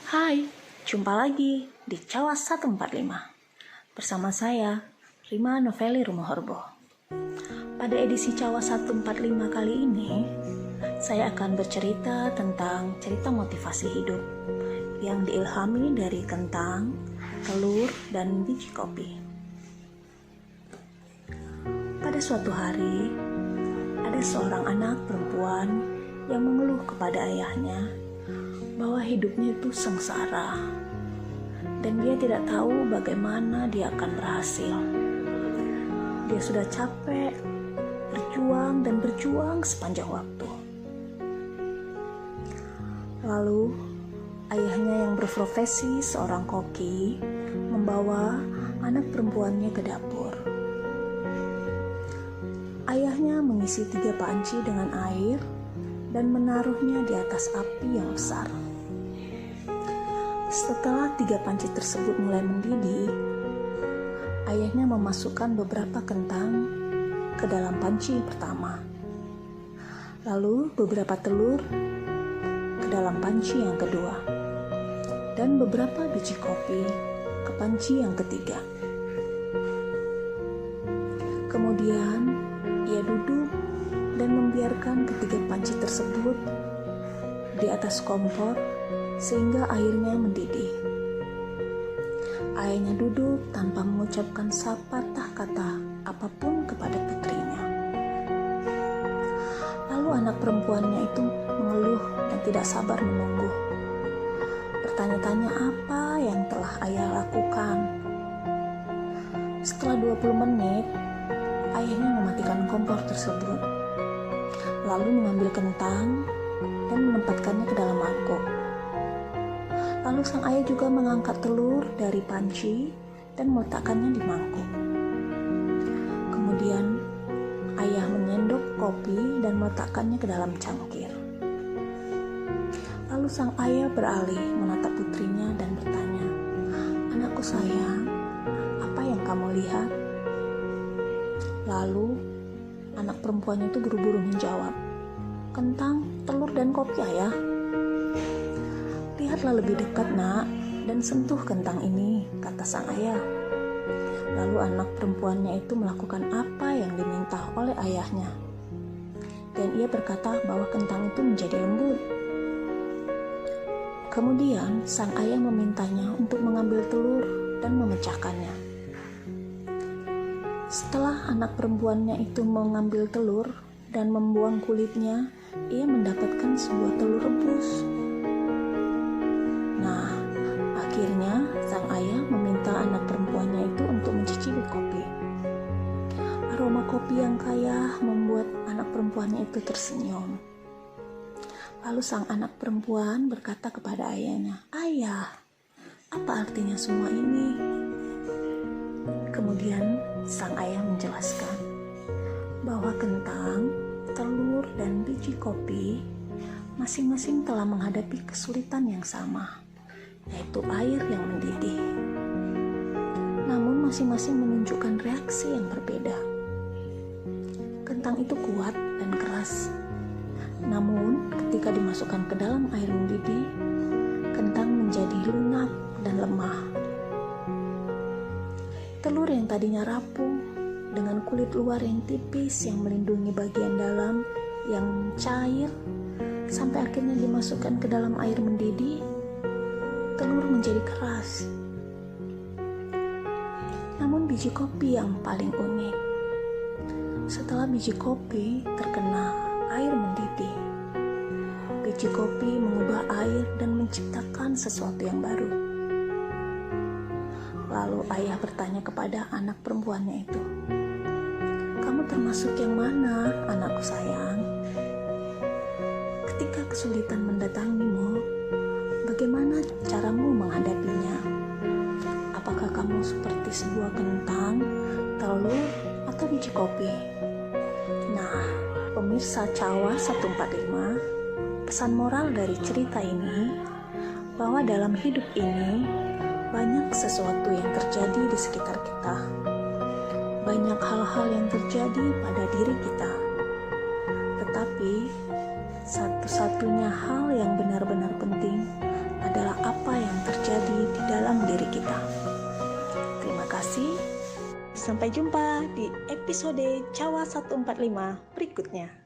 Hai, jumpa lagi di Cawa 145 bersama saya, Rima Noveli Rumohorbo. Pada edisi Cawa 145 kali ini, saya akan bercerita tentang cerita motivasi hidup yang diilhami dari kentang, telur, dan biji kopi. Pada suatu hari, ada seorang anak perempuan yang mengeluh kepada ayahnya bahwa hidupnya itu sengsara dan dia tidak tahu bagaimana dia akan berhasil. Dia sudah capek berjuang dan berjuang sepanjang waktu. Lalu ayahnya yang berprofesi seorang koki membawa anak perempuannya ke dapur. Ayahnya mengisi 3 panci dengan air dan menaruhnya di atas api yang besar. Setelah 3 panci tersebut mulai mendidih, ayahnya memasukkan beberapa kentang ke dalam panci pertama, lalu beberapa telur ke dalam panci yang kedua, dan beberapa biji kopi ke panci yang ketiga. Kemudian ia duduk dan membiarkan ketiga panci tersebut di atas kompor sehingga airnya mendidih. Ayahnya duduk tanpa mengucapkan sepatah kata apapun kepada putrinya. Lalu anak perempuannya itu mengeluh dan tidak sabar menunggu. Bertanya-tanya apa yang telah ayah lakukan. Setelah 20 menit, ayahnya mematikan kompor tersebut, lalu mengambil kentang dan menempatkannya ke dalam mangkuk. Lalu sang ayah juga mengangkat telur dari panci dan meletakkannya di mangkuk. Kemudian ayah menyendok kopi dan meletakkannya ke dalam cangkir. Lalu sang ayah beralih menatap putrinya dan bertanya, "Anakku sayang, apa yang kamu lihat?" Lalu anak perempuannya itu buru-buru menjawab, "Kentang, telur, dan kopi, ayah." "Lihatlah lebih dekat, nak, dan sentuh kentang ini," kata sang ayah. Lalu anak perempuannya itu melakukan apa yang diminta oleh ayahnya, dan ia berkata bahwa kentang itu menjadi lembut. Kemudian sang ayah memintanya untuk mengambil telur dan memecahkannya. Setelah anak perempuannya itu mengambil telur dan membuang kulitnya, ia mendapatkan sebuah telur rebus. Nah, akhirnya sang ayah meminta anak perempuannya itu untuk mencicipi kopi. Aroma kopi yang kaya membuat anak perempuannya itu tersenyum. Lalu sang anak perempuan berkata kepada ayahnya, "Ayah, apa artinya semua ini?" Kemudian sang ayah menjelaskan bahwa kentang, telur, dan biji kopi masing-masing telah menghadapi kesulitan yang sama, yaitu air yang mendidih. Namun masing-masing menunjukkan reaksi yang berbeda. Kentang itu kuat dan keras. Namun ketika dimasukkan ke dalam air mendidih, kentang menjadi lunak dan lemah. Telur yang tadinya rapuh dengan kulit luar yang tipis yang melindungi bagian dalam yang cair, sampai akhirnya dimasukkan ke dalam air mendidih, telur menjadi keras. Namun biji kopi yang paling unik. Setelah biji kopi terkena air mendidih, biji kopi mengubah air dan menciptakan sesuatu yang baru. Lalu ayah bertanya kepada anak perempuannya itu, "Kamu termasuk yang mana, anakku sayang? Ketika kesulitan mendatangimu, bagaimana caramu menghadapinya? Apakah kamu seperti sebuah kentang, telur, atau biji kopi?" Nah, pemirsa Cawa 145, pesan moral dari cerita ini bahwa dalam hidup ini banyak sesuatu yang terjadi di sekitar kita. Banyak hal-hal yang terjadi pada diri kita. Tetapi satu-satunya hal yang benar-benar penting adalah apa yang kasih. Sampai jumpa di episode Cawa 145 berikutnya.